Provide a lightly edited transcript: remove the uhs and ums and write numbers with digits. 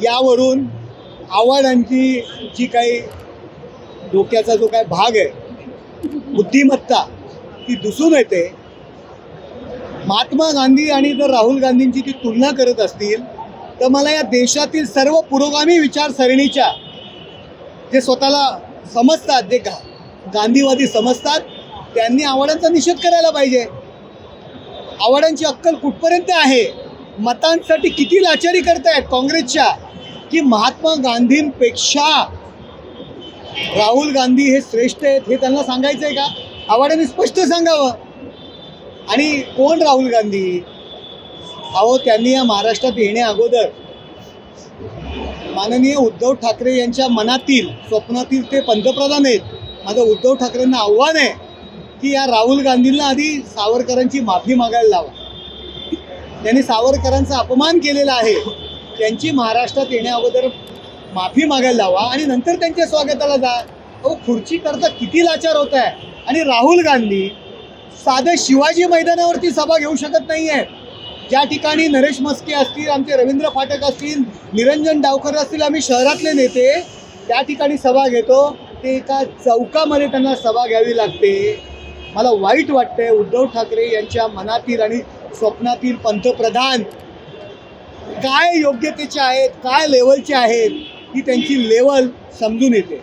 यावरून आव्हाडांची जी काही डोक्याचा जो काही भाग आहे, बुद्धिमत्ता, ती दिसून येते. महात्मा गांधी आणि जर राहुल गांधींची ती तुलना करत असतील तर मला या देशातील सर्व पुरोगामी विचारसरणीच्या जे स्वतःला समजतात, जे गांधीवादी समजतात, त्यांनी आव्हाडांचा निषेध करायला पाहिजे. आव्हाडांची अक्कल कुठपर्यंत आहे, मतांसाठी किती लाचारी करतायत काँग्रेसच्या, की महात्मा गांधींपेक्षा राहुल गांधी हे श्रेष्ठ आहेत हे त्यांना सांगायचं आहे का? आव्हाडांनी स्पष्ट सांगावं. आणि कोण राहुल गांधी? अहो, त्यांनी या महाराष्ट्रात येण्या अगोदर माननीय उद्धव ठाकरे यांच्या मनातील, स्वप्नातील ते पंतप्रधान आहेत. माझं उद्धव ठाकरेंना आव्हान आहे की या राहुल गांधींना आधी सावरकरांची माफी मागायला लावा. त्यांनी सावरकरांचा अपमान केलेला आहे, त्यांची महाराष्ट्रात येण्या अगोदर माफी मागायला लावा आणि नंतर त्यांच्या स्वागताला जा. अहो, खुर्ची करता किती लाचार होत आहे. आणि राहुल गांधी साधं शिवाजी मैदानावरती सभा घेऊ शकत नाही आहे. ज्या ठिकाणी नरेश मस्के असतील, आमचे रवींद्र फाटक असतील, निरंजन डावकर असतील, आम्ही शहरातले नेते त्या ठिकाणी सभा घेतो, ते एका चौकामध्ये त्यांना सभा घ्यावी लागते. मला वाईट वाटतंय. उद्धव ठाकरे यांच्या मनातील आणि स्वप्नातील पंतप्रधान काय योग्यतेचे आहेत, काय लेवलचे आहेत, ही त्यांची लेवल समजून येते.